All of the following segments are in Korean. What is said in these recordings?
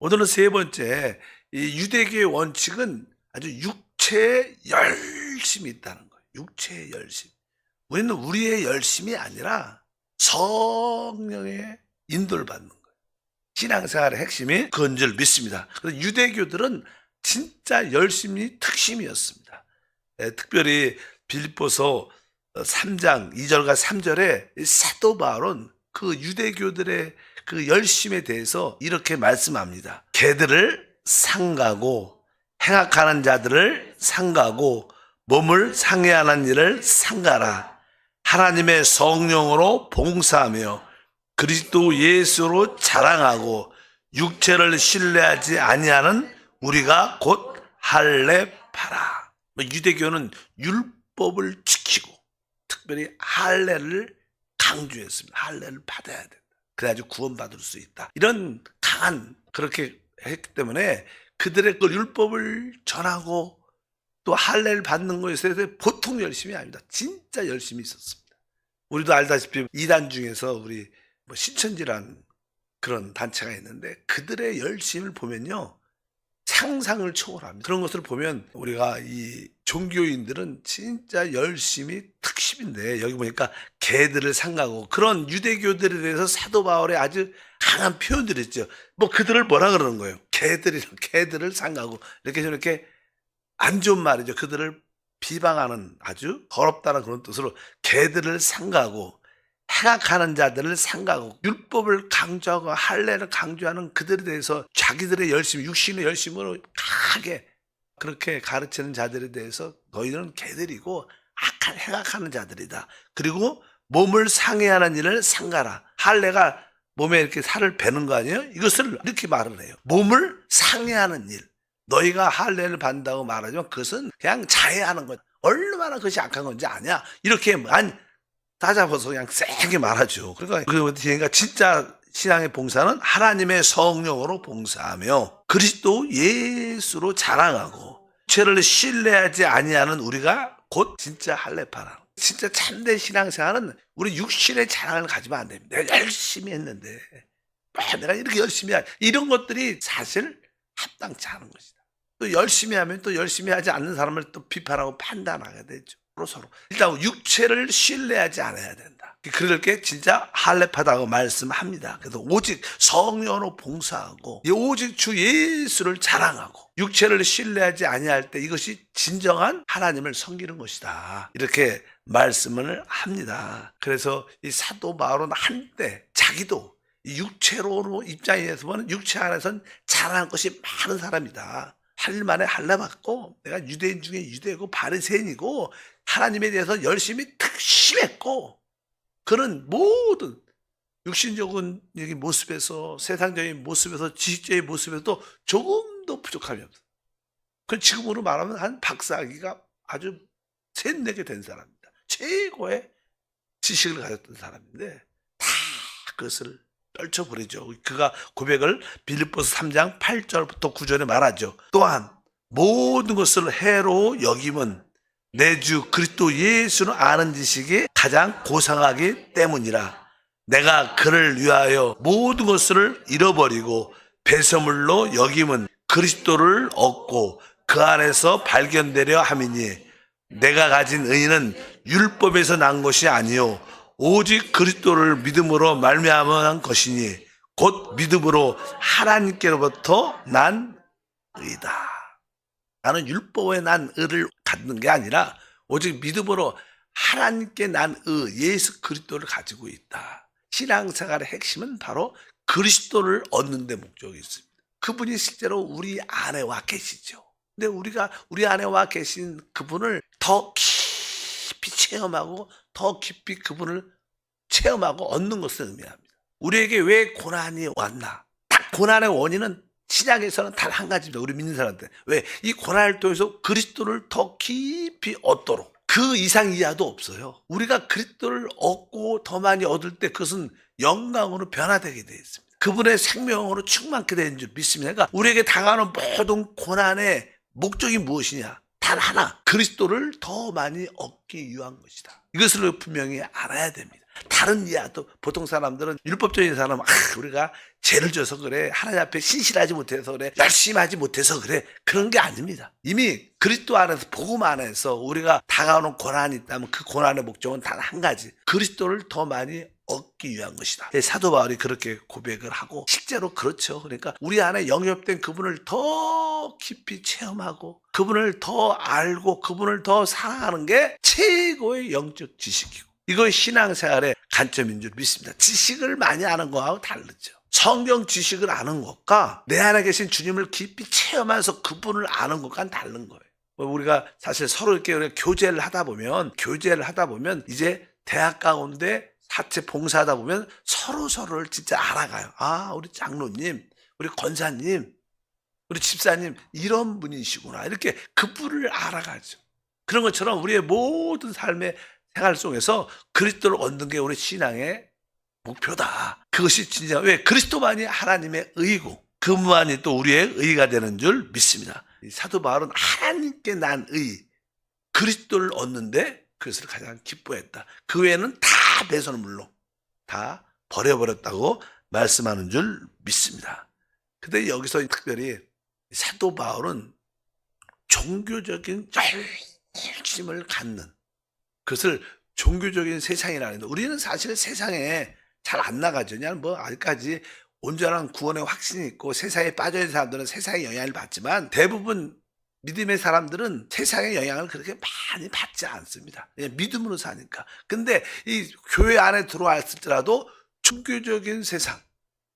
오늘은 세 번째, 이 유대교의 원칙은 아주 육체의 열심이 있다는 거예요. 육체의 열심. 우리는 우리의 열심이 아니라 성령의 인도를 받는 거예요. 신앙생활의 핵심이 그건 줄 믿습니다. 그래서 유대교들은 진짜 열심이 특심이었습니다. 특별히 빌립보서 3장 2절과 3절에 사도 바울은 그 유대교들의 그 열심에 대해서 이렇게 말씀합니다. 개들을 상가고 행악하는 자들을 상가고 몸을 상해하는 일을 상가라. 하나님의 성령으로 봉사하며 그리스도 예수로 자랑하고 육체를 신뢰하지 아니하는 우리가 곧 할례파라. 유대교는 율법을 지키고 특별히 할례를 강조했습니다. 할례를 받아야 된다. 그래야지 구원받을 수 있다. 이런 강한 그렇게 했기 때문에 그들의 그 율법을 전하고 또 할례를 받는 것에 대해서 보통 열심이 아닙니다. 진짜 열심히 있었습니다. 우리도 알다시피 이단 중에서 우리 신천지란 그런 단체가 있는데 그들의 열심을 보면요. 상상을 초월합니다. 그런 것을 보면 우리가 이 종교인들은 진짜 열심히 특심인데 여기 보니까 개들을 상가고 그런 유대교들에 대해서 사도 바울의 아주 강한 표현들이 있죠. 그들을 뭐라 그러는 거예요? 개들을 상가고 이렇게 저렇게 안 좋은 말이죠. 그들을 비방하는 아주 더럽다는 그런 뜻으로 개들을 상가고 행악하는 자들을 상가하고 율법을 강조하고 할례를 강조하는 그들에 대해서 자기들의 열심, 육신의 열심으로 강하게 그렇게 가르치는 자들에 대해서 너희들은 개들이고 행악하는 자들이다. 그리고 몸을 상해하는 일을 상가라. 할례가 몸에 이렇게 살을 베는 거 아니에요? 이것을 이렇게 말을 해요. 몸을 상해하는 일. 너희가 할례를 받는다고 말하지만 그것은 그냥 자해하는 것. 얼마나 그것이 악한 건지 아냐? 이렇게 따잡아서 그냥 세게 말하죠. 그러니까 진짜 신앙의 봉사는 하나님의 성령으로 봉사하며 그리스도 예수로 자랑하고 죄를 신뢰하지 아니하는 우리가 곧 진짜 할례파라. 진짜 참된 신앙생활은 우리 육신의 자랑을 가지면 안 됩니다. 내가 열심히 했는데 내가 이렇게 열심히 이런 것들이 사실 합당치 않은 것이다. 또 열심히 하면 또 열심히 하지 않는 사람을 또 비판하고 판단하게 되죠. 서로 일단 육체를 신뢰하지 않아야 된다. 그렇게 진짜 할례파다고 말씀합니다. 그래서 오직 성령으로 봉사하고 오직 주 예수를 자랑하고 육체를 신뢰하지 아니할 때 이것이 진정한 하나님을 섬기는 것이다. 이렇게 말씀을 합니다. 그래서 이 사도 바울은 한때 자기도 육체로 입장에서 보면 육체 안에서는 자랑할 것이 많은 사람이다. 할만에 할례 받고 내가 유대인 중에 유대고 바리새인이고 하나님에 대해서 열심히 특심했고 그런 모든 육신적인 모습에서 세상적인 모습에서 지식적인 모습에서도 조금도 부족함이 없어. 그 지금으로 말하면 한 박사학위가 아주 셋네개 된 사람입니다. 최고의 지식을 가졌던 사람인데 다 그것을 떨쳐버리죠. 그가 고백을 빌립보서 3장 8절부터 9절에 말하죠. 또한 모든 것을 해로 여김은 내 주 그리스도 예수를 아는 지식이 가장 고상하기 때문이라. 내가 그를 위하여 모든 것을 잃어버리고 배설물로 여김은 그리스도를 얻고 그 안에서 발견되려 함이니 내가 가진 의는 율법에서 난 것이 아니요 오직 그리스도를 믿음으로 말미암은 것이니 곧 믿음으로 하나님께로부터 난 의다. 나는 율법에 난 의를 갖는 게 아니라 오직 믿음으로 하나님께 난 의, 예수 그리스도를 가지고 있다. 신앙생활의 핵심은 바로 그리스도를 얻는 데 목적이 있습니다. 그분이 실제로 우리 안에 와 계시죠. 근데 우리가 우리 안에 와 계신 그분을 더 깊이 체험하고 더 깊이 그분을 체험하고 얻는 것을 의미합니다. 우리에게 왜 고난이 왔나? 딱 고난의 원인은 신약에서는 단 한 가지입니다. 우리 믿는 사람한테. 왜? 이 고난을 통해서 그리스도를 더 깊이 얻도록. 그 이상 이하도 없어요. 우리가 그리스도를 얻고 더 많이 얻을 때 그것은 영광으로 변화되게 되어 있습니다. 그분의 생명으로 충만케 되는 줄 믿습니다. 그러니까 우리에게 당하는 모든 고난의 목적이 무엇이냐? 단 하나. 그리스도를 더 많이 얻기 위한 것이다. 이것을 분명히 알아야 됩니다. 다른 이야. 또 보통 사람들은 율법적인 사람은 우리가 죄를 져서 그래. 하나님 앞에 신실하지 못해서 그래. 열심히 하지 못해서 그래. 그런 게 아닙니다. 이미 그리스도 안에서 복음 안에서 우리가 다가오는 고난이 있다면 그 고난의 목적은 단 한 가지. 그리스도를 더 많이 얻기 위한 것이다. 사도 바울이 그렇게 고백을 하고 실제로 그렇죠. 그러니까 우리 안에 영접된 그분을 더 깊이 체험하고 그분을 더 알고 그분을 더 사랑하는 게 최고의 영적 지식이고 이것이 신앙생활의 관점인 줄 믿습니다. 지식을 많이 아는 거하고 다르죠. 성경 지식을 아는 것과 내 안에 계신 주님을 깊이 체험하면서 그분을 아는 것과는 다른 거예요. 우리가 사실 서로 이렇게 교제를 하다 보면 이제 대학 가운데 사체 봉사하다 보면 서로를 진짜 알아가요. 우리 장로님, 우리 권사님, 우리 집사님 이런 분이시구나. 이렇게 그분을 알아가죠. 그런 것처럼 우리의 모든 삶의 생활 속에서 그리스도를 얻는 게 우리 신앙의 목표다. 그것이 진짜 왜 그리스도만이 하나님의 의고 그분만이 또 우리의 의가 되는 줄 믿습니다. 사도 바울은 하나님께 난 의, 그리스도를 얻는데 그것을 가장 기뻐했다. 그 외에는 다 배설은 물론 다 버려버렸다고 말씀하는 줄 믿습니다. 근데 여기서 특별히 사도 바울은 종교적인 열심을 갖는 그것을 종교적인 세상이라는데 우리는 사실 세상에 잘 안 나가죠. 그냥 아직까지 온전한 구원의 확신이 있고 세상에 빠져있는 사람들은 세상의 영향을 받지만 대부분 믿음의 사람들은 세상의 영향을 그렇게 많이 받지 않습니다. 그냥 믿음으로 사니까. 근데 이 교회 안에 들어왔을지라도 종교적인 세상,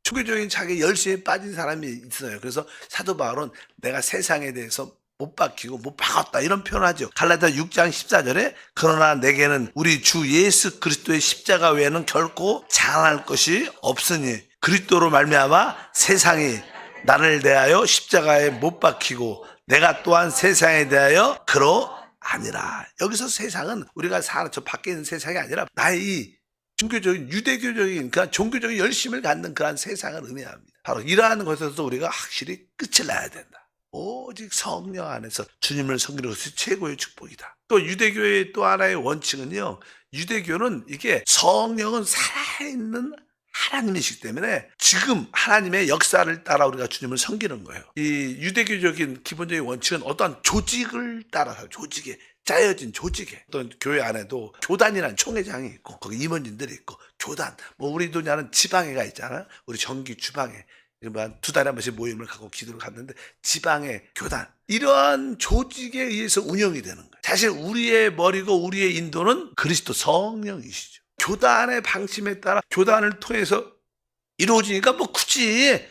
종교적인 자기 열심히 빠진 사람이 있어요. 그래서 사도 바울은 내가 세상에 대해서 못 박히고 못 박았다 이런 표현하죠. 갈라디아 6장 14절에 그러나 내게는 우리 주 예수 그리스도의 십자가 외에는 결코 자랑할 것이 없으니 그리스도로 말미암아 세상이 나를 대하여 십자가에 못 박히고 내가 또한 세상에 대하여 그러하니라. 여기서 세상은 우리가 사는 저 밖에 있는 세상이 아니라 나의 이 종교적인 유대교적인 그러니까 종교적인 열심을 갖는 그러한 세상을 의미합니다. 바로 이러한 것에서 우리가 확실히 끝을 내야 된다. 오직 성령 안에서 주님을 섬기는 것이 최고의 축복이다. 또 유대교의 또 하나의 원칙은요. 유대교는 이게 성령은 살아있는 하나님이시기 때문에 지금 하나님의 역사를 따라 우리가 주님을 섬기는 거예요. 이 유대교적인 기본적인 원칙은 어떠한 조직을 따라서 조직에 짜여진 조직에 어떤 교회 안에도 교단이라는 총회장이 있고 거기 임원진들이 있고 교단 우리도 아는 지방회가 있잖아요. 우리 정기 주방회 두 달에 한 번씩 모임을 갖고 기도를 갔는데 지방의 교단 이러한 조직에 의해서 운영이 되는 거예요. 사실 우리의 머리고 우리의 인도는 그리스도 성령이시죠. 교단의 방침에 따라 교단을 통해서 이루어지니까 굳이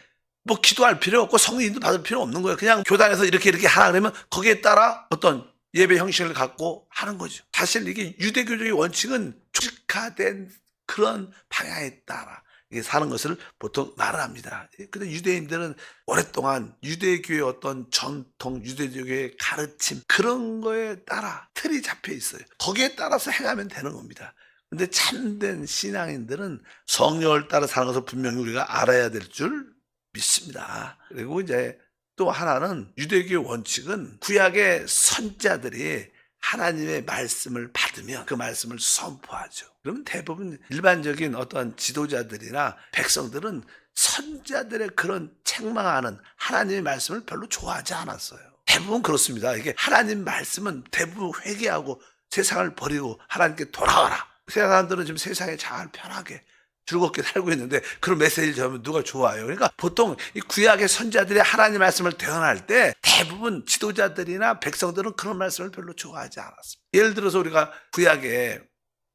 기도할 필요 없고 성인도 받을 필요 없는 거예요. 그냥 교단에서 이렇게 하라 그러면 거기에 따라 어떤 예배 형식을 갖고 하는 거죠. 사실 이게 유대교적인 원칙은 조직화된 그런 방향에 따라 이게 사는 것을 보통 말을 합니다. 근데 유대인들은 오랫동안 유대교의 어떤 전통, 유대교의 가르침 그런 거에 따라 틀이 잡혀 있어요. 거기에 따라서 행하면 되는 겁니다. 근데 참된 신앙인들은 성령을 따라 사는 것을 분명히 우리가 알아야 될 줄 믿습니다. 그리고 이제 또 하나는 유대교의 원칙은 구약의 선지자들이 하나님의 말씀을 받으면 그 말씀을 선포하죠. 그럼 대부분 일반적인 어떤 지도자들이나 백성들은 선지자들의 그런 책망하는 하나님의 말씀을 별로 좋아하지 않았어요. 대부분 그렇습니다. 이게 하나님 말씀은 대부분 회개하고 세상을 버리고 하나님께 돌아와라. 사람들은 지금 세상에 잘 편하게 즐겁게 살고 있는데 그런 메시지를 전하면 누가 좋아해요? 그러니까 보통 이 구약의 선지자들이 하나님 말씀을 대언할 때 대부분 지도자들이나 백성들은 그런 말씀을 별로 좋아하지 않았습니다. 예를 들어서 우리가 구약의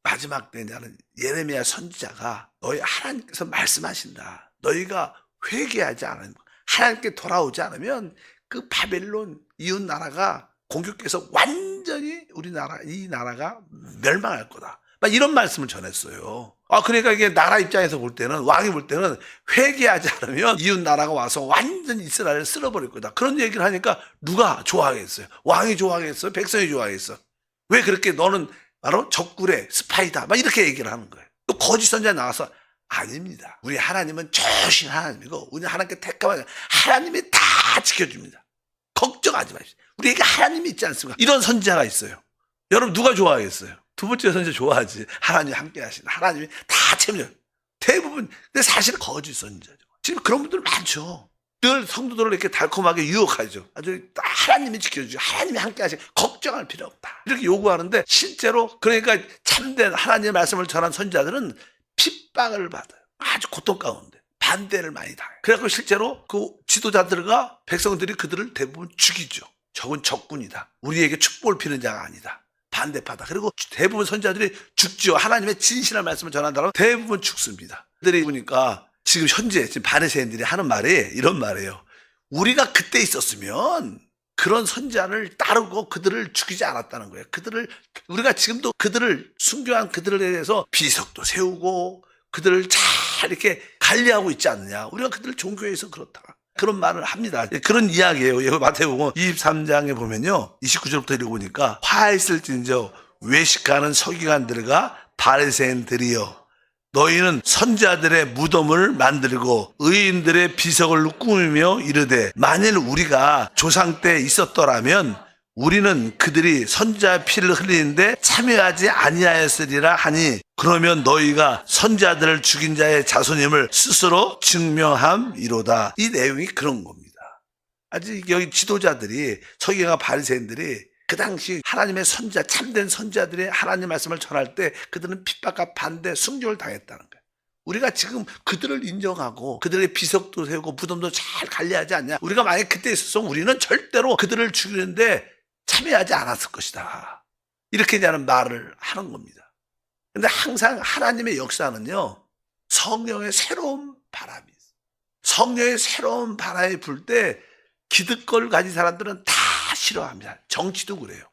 마지막 때냐는 예레미야 선지자가 너희 하나님께서 말씀하신다. 너희가 회개하지 않으면 하나님께 돌아오지 않으면 그 바벨론 이웃 나라가 공격해서 완전히 이 나라가 멸망할 거다. 막 이런 말씀을 전했어요. 그러니까 이게 나라 입장에서 볼 때는 왕이 볼 때는 회개하지 않으면 이웃 나라가 와서 완전히 이스라엘을 쓸어버릴 거다. 그런 얘기를 하니까 누가 좋아하겠어요? 왕이 좋아하겠어요? 백성이 좋아하겠어? 왜 그렇게 너는 바로 적굴의 스파이다. 막 이렇게 얘기를 하는 거예요. 또 거짓 선지자 나와서 아닙니다. 우리 하나님은 좋으신 하나님이고 우리 하나님께 택하면 하나님이 다 지켜줍니다. 걱정하지 마십시오. 우리에게 하나님이 있지 않습니까? 이런 선지자가 있어요. 여러분 누가 좋아하겠어요? 두 번째 선지 좋아하지. 하나님이 함께 하신다. 하나님이 다 채워요. 대부분. 근데 사실은 거짓 선지자죠. 지금 그런 분들 많죠. 늘 성도들을 이렇게 달콤하게 유혹하죠. 아주 하나님이 지켜주죠. 하나님이 함께 하시 걱정할 필요 없다. 이렇게 요구하는데 실제로 그러니까 참된 하나님의 말씀을 전한 선지자들은 핍박을 받아요. 아주 고통 가운데. 반대를 많이 당해요. 그래서 실제로 그 지도자들과 백성들이 그들을 대부분 죽이죠. 적은 적군이다. 우리에게 축복을 피는 자가 아니다. 반대파다. 그리고 대부분 선지자들이 죽죠. 하나님의 진실한 말씀을 전한다고 대부분 죽습니다. 그들이 보니까 지금 현재 지금 바리새인들이 하는 말이 이런 말이에요. 우리가 그때 있었으면 그런 선지자를 따르고 그들을 죽이지 않았다는 거예요. 우리가 지금도 그들을 순교한 그들에 대해서 비석도 세우고 그들을 잘 이렇게 관리하고 있지 않느냐. 우리가 그들을 존경해서 그렇다. 그런 말을 합니다. 그런 이야기예요. 마태복음 23장에 보면요. 29절부터 읽어보니까 화있을진저 외식하는 서기관들과 바리새인들이여 너희는 선지자들의 무덤을 만들고 의인들의 비석을 꾸미며 이르되 만일 우리가 조상 때 있었더라면 우리는 그들이 선지자의 피를 흘리는데 참여하지 아니하였으리라 하니 그러면 너희가 선지자들을 죽인 자의 자손임을 스스로 증명함이로다. 이 내용이 그런 겁니다. 아직 여기 지도자들이 서기관과 바리새인들이 그 당시 하나님의 선지자 참된 선지자들이 하나님 말씀을 전할 때 그들은 핍박과 반대 순교를 당했다는 거예요. 우리가 지금 그들을 인정하고 그들의 비석도 세우고 무덤도 잘 관리하지 않냐. 우리가 만약에 그때 있었으면 우리는 절대로 그들을 죽이는데 참여하지 않았을 것이다. 이렇게 대한 말을 하는 겁니다. 근데 항상 하나님의 역사는요. 성령의 새로운 바람이 있어요. 성령의 새로운 바람이 불 때 기득권을 가진 사람들은 다 싫어합니다. 정치도 그래요.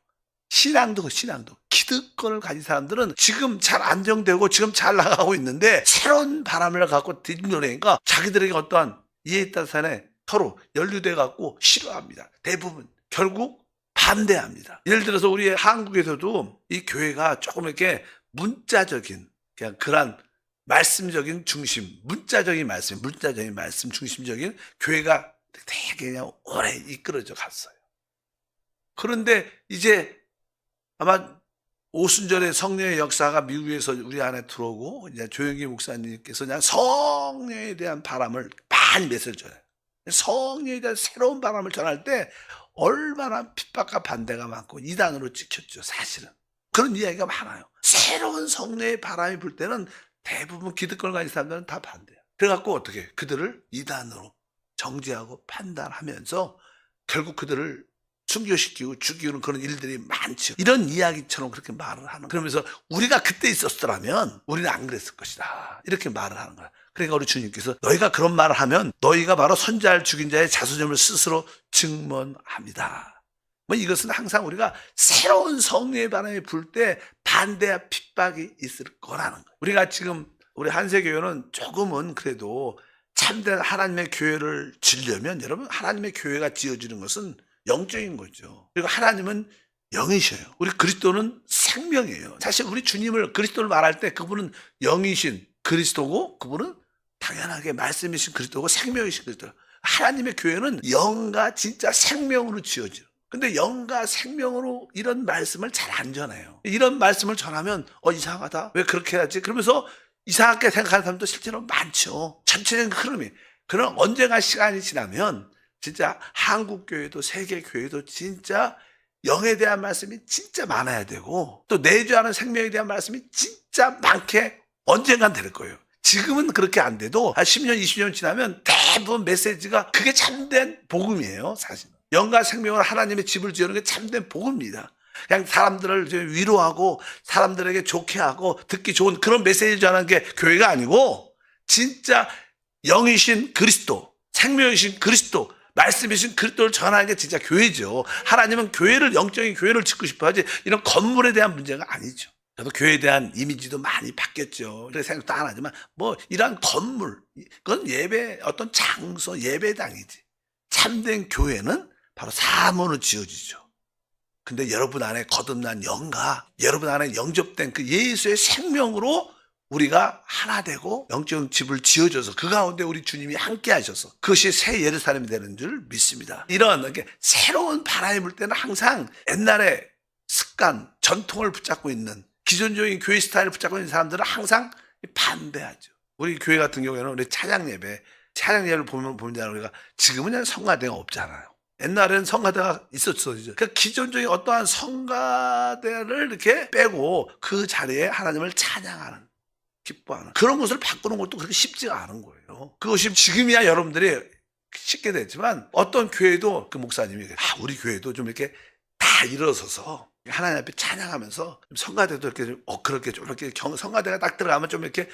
신앙도 기득권을 가진 사람들은 지금 잘 안정되고 지금 잘 나가고 있는데 새로운 바람을 갖고 뒤집어내니까 자기들에게 어떠한 이해 따뜻한에 서로 연루돼 갖고 싫어합니다. 대부분 결국 반대합니다. 예를 들어서 우리 한국에서도 이 교회가 조금 이렇게 문자적인 그냥 그런 말씀적인 중심, 문자적인 말씀 중심적인 교회가 되게 그냥 오래 이끌어져 갔어요. 그런데 이제 아마 오순절에 성령의 역사가 미국에서 우리 안에 들어오고 이제 조영기 목사님께서 그냥 성령에 대한 바람을 많이 메시지를 전해요. 성령에 대한 새로운 바람을 전할 때 얼마나 핍박과 반대가 많고 이단으로 찍혔죠. 사실은 그런 이야기가 많아요. 새로운 성령의 바람이 불 때는 대부분 기득권을 가진 사람들은 다 반대해요. 그래갖고 어떻게 그들을 이단으로 정죄하고 판단하면서 결국 그들을 순교시키고 죽이는 그런 일들이 많죠. 이런 이야기처럼 그렇게 말을 하는 거예요. 그러면서 우리가 그때 있었더라면 우리는 안 그랬을 것이다. 이렇게 말을 하는 거야. 그러니까 우리 주님께서 너희가 그런 말을 하면 너희가 바로 선지자를 죽인 자의 자수점을 스스로 증언합니다. 뭐 이것은 항상 우리가 새로운 성령의 바람이 불 때 반대와 핍박이 있을 거라는 거예요. 우리가 지금 우리 한세교회는 조금은 그래도 참된 하나님의 교회를 지으려면 여러분 하나님의 교회가 지어지는 것은 영적인 거죠. 그리고 하나님은 영이셔요. 우리 그리스도는 생명이에요. 사실 우리 주님을 그리스도를 말할 때 그분은 영이신 그리스도고 그분은 당연하게 말씀이신 그리스도고 생명이신 그리스도. 하나님의 교회는 영과 진짜 생명으로 지어져요. 근데 영과 생명으로 이런 말씀을 잘 안 전해요. 이런 말씀을 전하면 이상하다. 왜 그렇게 해야지? 그러면서 이상하게 생각하는 사람도 실제로 많죠. 전체적인 흐름이. 그럼 언젠가 시간이 지나면 진짜 한국교회도 세계교회도 진짜 영에 대한 말씀이 진짜 많아야 되고 또 내주하는 생명에 대한 말씀이 진짜 많게 언젠간 될 거예요. 지금은 그렇게 안 돼도 한 10년, 20년 지나면 대부분 메시지가 그게 참된 복음이에요. 사실은. 영과 생명을 하나님의 집을 지으는 게 참된 복음입니다. 그냥 사람들을 위로하고 사람들에게 좋게 하고 듣기 좋은 그런 메시지를 전하는 게 교회가 아니고 진짜 영이신 그리스도, 생명이신 그리스도, 말씀이신 그리스도를 전하는 게 진짜 교회죠. 하나님은 교회를 영적인 교회를 짓고 싶어 하지 이런 건물에 대한 문제가 아니죠. 저도 교회에 대한 이미지도 많이 바뀌었죠. 그래서 생각도 안 하지만 뭐 이런 건물, 그건 예배 어떤 장소, 예배당이지. 참된 교회는 바로 사문으로 지어지죠. 근데 여러분 안에 거듭난 영과 여러분 안에 영접된 그 예수의 생명으로 우리가 하나 되고 영적 집을 지어줘서 그 가운데 우리 주님이 함께 하셔서 그것이 새 예루살렘이 되는 줄 믿습니다. 이런 이렇게 새로운 바람이 불 때는 항상 옛날에 습관, 전통을 붙잡고 있는 기존적인 교회 스타일을 붙잡고 있는 사람들은 항상 반대하죠. 우리 교회 같은 경우에는 우리 찬양예배를 보면 우리가 지금은 그냥 성가대가 없잖아요. 옛날에는 성가대가 있었죠. 그러니까 기존적인 어떠한 성가대를 이렇게 빼고 그 자리에 하나님을 찬양하는, 기뻐하는 그런 것을 바꾸는 것도 그렇게 쉽지가 않은 거예요. 그것이 지금이야 여러분들이 쉽게 됐지만 어떤 교회도 그 목사님이 우리 교회도 좀 이렇게 다 일어서서 하나님 앞에 찬양하면서 성가대도 이렇게 그렇게 좀 이렇게 성가대가 딱 들어가면 좀 이렇게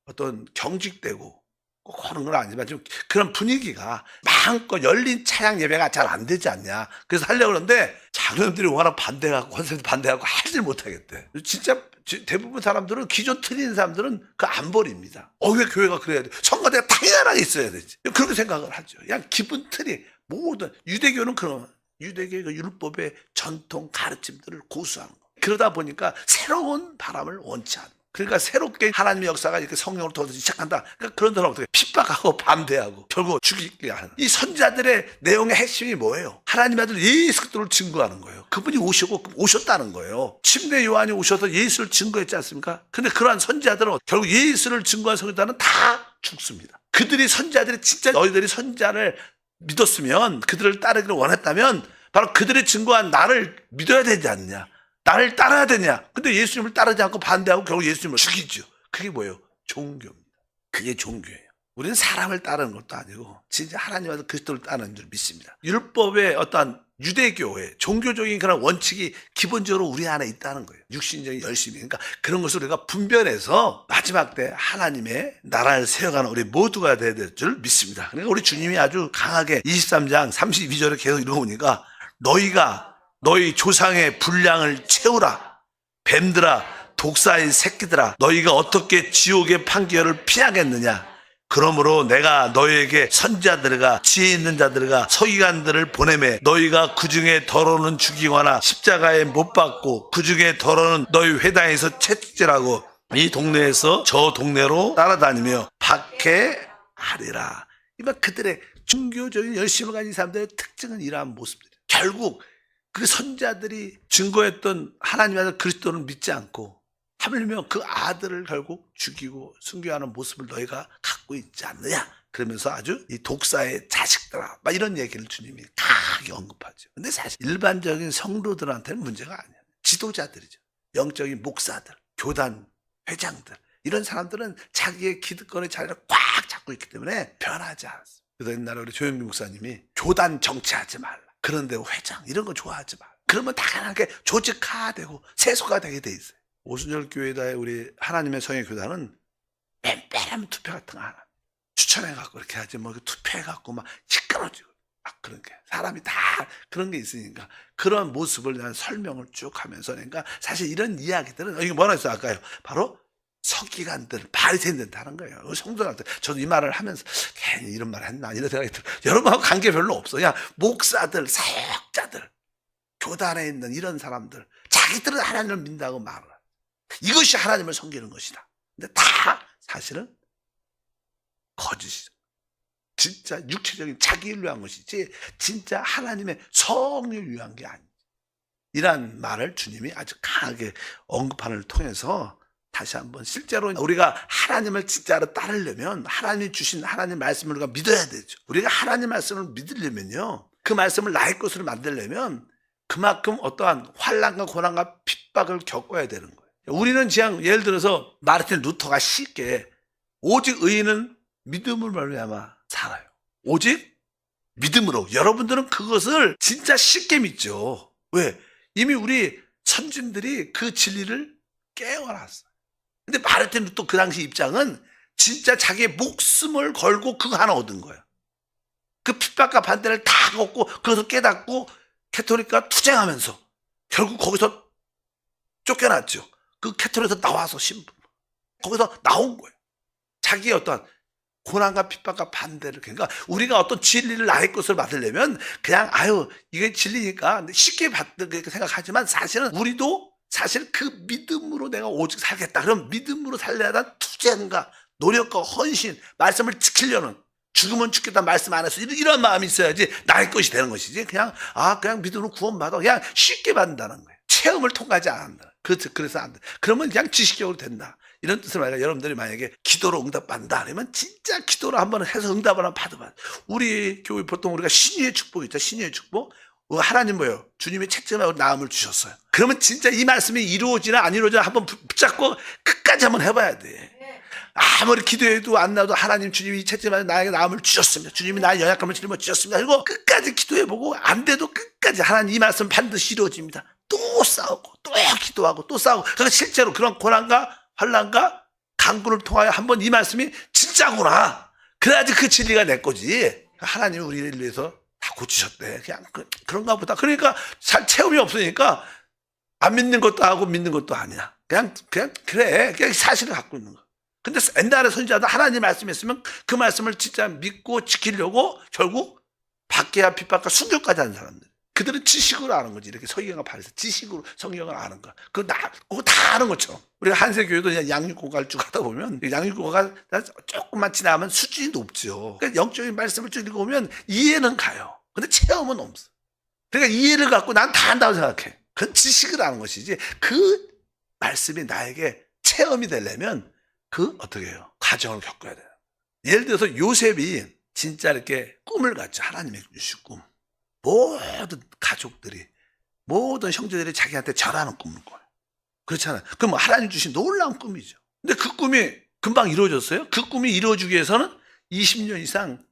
어떤 경직되고 꼭 그런 건 아니지만 좀 그런 분위기가 마음껏 열린 찬양 예배가 잘 안 되지 않냐. 그래서 하려고 그러는데 자녀들이 워낙 반대하고 권사님도 반대하고 하질 못하겠대. 진짜 대부분 사람들은 기존 틀린 사람들은 그 안 버립니다. 왜 교회가 그래야 돼? 성가대가 당연하게 있어야 되지. 그렇게 생각을 하죠. 그냥 기본 틀이 모든 유대교는 그런 유대교의 그 율법의 전통 가르침들을 고수하는 거. 그러다 보니까 새로운 바람을 원치 않는. 그러니까 새롭게 하나님의 역사가 이렇게 성령으로 터지기 시작한다. 그러니까 그런 사람 어떻게 핍박하고 반대하고 결국 죽이게 하는. 이 선지자들의 내용의 핵심이 뭐예요? 하나님의 아들 예수 그리스도를 증거하는 거예요. 그분이 오셨다는 거예요. 침례 요한이 오셔서 예수를 증거했지 않습니까? 근데 그러한 선지자들은 결국 예수를 증거한 선지자는 다 죽습니다. 선지자들이 진짜 너희들이 선지자를 믿었으면, 그들을 따르기를 원했다면 바로 그들이 증거한 나를 믿어야 되지 않느냐, 나를 따라야 되냐. 근데 예수님을 따르지 않고 반대하고 결국 예수님을 죽이죠. 그게 뭐예요? 종교입니다. 그게 종교예요. 우리는 사람을 따르는 것도 아니고 진짜 하나님의 그리스도를 따르는 줄 믿습니다. 율법의 어떠한 유대교의 종교적인 그런 원칙이 기본적으로 우리 안에 있다는 거예요. 육신적인 열심이. 그러니까 그런 것을 우리가 분별해서 마지막 때 하나님의 나라를 세워가는 우리 모두가 돼야 될 줄 믿습니다. 그러니까 우리 주님이 아주 강하게 23장 32절에 계속 읽어보니까 너희 조상의 분량을 채우라. 뱀들아, 독사의 새끼들아, 너희가 어떻게 지옥의 판결을 피하겠느냐. 그러므로 내가 너희에게 선지자들과 지혜 있는 자들과 서기관들을 보내매 너희가 그중에 더러는 죽이거나 십자가에 못 박고 그중에 더러는 너희 회당에서 채찍질하고 이 동네에서 저 동네로 따라다니며 박해하리라. 이만 그들의 종교적인 열심을 가진 사람들의 특징은 이러한 모습들이에요. 결국 그 선지자들이 증거했던 하나님의 아들 그리스도를 믿지 않고 하물며 그 아들을 결국 죽이고 순교하는 모습을 너희가 갖고 있지 않느냐. 그러면서 아주 이 독사의 자식들아 막 이런 얘기를 주님이 강하게 언급하죠. 근데 사실 일반적인 성도들한테는 문제가 아니에요. 지도자들이죠. 영적인 목사들, 교단 회장들, 이런 사람들은 자기의 기득권의 자리를 꽉 잡고 있기 때문에 변하지 않습니다. 그래서 옛날에 우리 조영민 목사님이 교단 정치하지 말라. 그런데 회장 이런 거 좋아하지 마. 그러면 당연하게 조직화되고 세속화되게 돼 있어요. 오순절 교회다의 우리 하나님의 성의 교단은 뺀빼라면 투표 같은 거 하나 추천해갖고 이렇게 하지 뭐 투표해갖고 막 시끄러지고 막 그런 게 사람이 다 그런 게 있으니까 그런 모습을 난 설명을 쭉 하면서 그러니까 사실 이런 이야기들은 이게 뭐라 했어요 아까요? 바로 서기관들, 바리새인들 하는 거예요. 성도한테 저도 이 말을 하면서 괜히 이런 말을 했나 이런 생각이 들어요. 여러분하고 관계 별로 없어. 그냥 목사들, 사역자들, 교단에 있는 이런 사람들 자기들은 하나님을 믿는다고 말을 해요. 이것이 하나님을 섬기는 것이다. 근데 다 사실은 거짓이죠. 진짜 육체적인 자기를 위한 것이지 진짜 하나님의 성령을 위한 게 아니죠. 이란 말을 주님이 아주 강하게 언급하는 걸 통해서 다시 한번 실제로 우리가 하나님을 진짜로 따르려면 하나님이 주신 하나님 말씀을 우리가 믿어야 되죠. 우리가 하나님 말씀을 믿으려면요, 그 말씀을 나의 것으로 만들려면 그만큼 어떠한 환난과 고난과 핍박을 겪어야 되는 거예요. 우리는 그냥 예를 들어서 마르틴 루터가 쉽게 오직 의인은 믿음을 말미암아 살아요. 오직 믿음으로. 여러분들은 그것을 진짜 쉽게 믿죠. 왜? 이미 우리 선진들이 그 진리를 깨어났어요. 근데 마르틴 루터 그 당시 입장은 진짜 자기의 목숨을 걸고 그거 하나 얻은 거예요. 그 핍박과 반대를 다 겪고 그것을 깨닫고 캐톨릭과 투쟁하면서 결국 거기서 쫓겨났죠. 그 캐톨릭에서 나와서 신분 거기서 나온 거예요. 자기의 어떤 고난과 핍박과 반대를. 그러니까 우리가 어떤 진리를 나의 것을 받으려면 그냥 이게 진리니까 쉽게 받는 그렇게 생각하지만 사실은 우리도 사실 그 믿음으로 내가 오직 살겠다. 그럼 믿음으로 살려야 하는 투쟁과 노력과 헌신, 말씀을 지키려는, 죽으면 죽겠다 말씀 안 해서 이런 마음이 있어야지 나의 것이 되는 것이지 그냥 믿음으로 구원받아 그냥 쉽게 받는다는 거예요. 체험을 통과하지 않는다. 그래서 안 돼. 그러면 그냥 지식적으로 된다. 이런 뜻을 말해. 여러분들이 만약에 기도로 응답받는다 하면 진짜 기도로 한번 해서 응답을 한번 받아봐. 우리 교회 보통 우리가 신유의 축복 있죠. 신유의 축복. 하나님 뭐예요? 주님이 채찍하고 나음을 주셨어요. 그러면 진짜 이 말씀이 이루어지나 안 이루어지나 한번 붙잡고 끝까지 한번 해봐야 돼. 아무리 기도해도 안 나도 하나님 주님이 채찍하고 나에게 나음을 주셨습니다. 주님이 나의 연약함을 짊어 주셨습니다. 그리고 끝까지 기도해보고 안 돼도 끝까지 하나님 이 말씀 반드시 이루어집니다. 또 싸우고 또 기도하고 또 싸우고. 그러니까 실제로 그런 고난과 환난과 강군을 통하여 한번 이 말씀이 진짜구나. 그래야지 그 진리가 내 거지. 하나님이 우리를 위해서 다 고치셨대. 그냥 그런가 보다. 그러니까 잘 체험이 없으니까 안 믿는 것도 하고 믿는 것도 아니야. 그냥 그래. 그냥 사실을 갖고 있는 거. 근데 옛날에 선지자도 하나님 말씀했으면 그 말씀을 진짜 믿고 지키려고 결국 박해와 핍박과 순교까지 하는 사람들. 그들은 지식으로 아는 거지. 이렇게 서기관과 바리새인 지식으로 성경을 아는 거야. 그거 다 아는 것처럼. 우리가 한세교회도 그냥 양육고가를 쭉 하다 보면 양육고가 조금만 지나면 수준이 높죠. 그러니까 영적인 말씀을 쭉 읽어보면 이해는 가요. 근데 체험은 없어. 그러니까 이해를 갖고 난 다 안다고 생각해. 그건 지식을 아는 것이지. 그 말씀이 나에게 체험이 되려면 어떻게 해요? 과정을 겪어야 돼요. 예를 들어서 요셉이 진짜 이렇게 꿈을 갖죠. 하나님의 주신 꿈. 모든 가족들이, 모든 형제들이 자기한테 절하는 꿈을 꿔요. 그렇잖아요. 그럼 하나님 주신 놀라운 꿈이죠. 근데 그 꿈이 금방 이루어졌어요? 그 꿈이 이루어지기 위해서는 20년 이상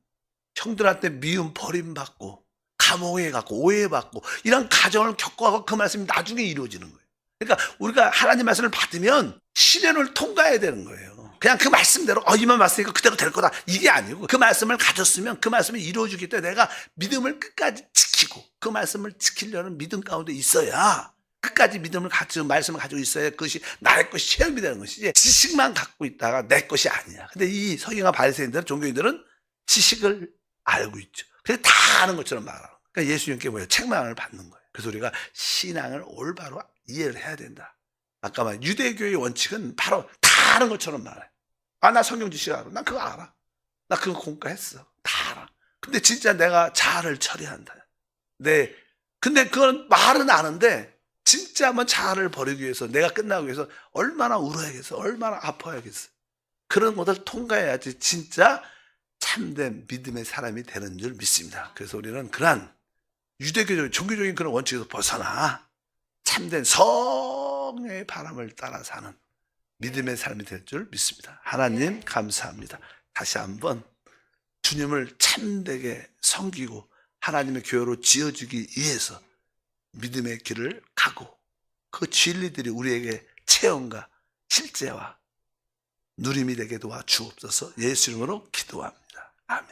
형들한테 미움, 버림받고, 감옥에 갔고, 오해받고, 이런 가정을 겪어가고 그 말씀이 나중에 이루어지는 거예요. 그러니까 우리가 하나님 말씀을 받으면 시련을 통과해야 되는 거예요. 그냥 그 말씀대로 이만 말씀이니까 그대로 될 거다 이게 아니고 그 말씀을 가졌으면 그 말씀이 이루어지기 때문에 내가 믿음을 끝까지 지키고 그 말씀을 지키려는 믿음 가운데 있어야 끝까지 믿음을 가지고 말씀을 가지고 있어야 그것이 나의 것이 체험이 되는 것이지 지식만 갖고 있다가 내 것이 아니야. 근데 이 서기관과 바리새인들은 종교인들은 지식을 알고 있죠. 그래서 다 아는 것처럼 말하고. 그러니까 예수님께 뭐예요? 책망을 받는 거예요. 그래서 우리가 신앙을 올바로 이해를 해야 된다. 아까 말한 유대교의 원칙은 바로 다 아는 것처럼 말해. 나 성경 지식 알아. 난 그거 알아. 나 그거 공부했어. 다 알아. 근데 진짜 내가 자아를 처리한다. 근데 그건 말은 아는데 진짜 한번 자아를 버리기 위해서 내가 끝나기 위해서 얼마나 울어야겠어. 얼마나 아파야겠어. 그런 것을 통과해야지 진짜 참된 믿음의 사람이 되는 줄 믿습니다. 그래서 우리는 그러한 유대교적 종교적인 그런 원칙에서 벗어나 참된 성의 바람을 따라 사는 믿음의 삶이 될 줄 믿습니다. 하나님 감사합니다. 다시 한번 주님을 참되게 섬기고 하나님의 교회로 지어주기 위해서 믿음의 길을 가고 그 진리들이 우리에게 체험과 실제와 누림이 되게 도와주옵소서. 예수 이름으로 기도합니다. 아멘.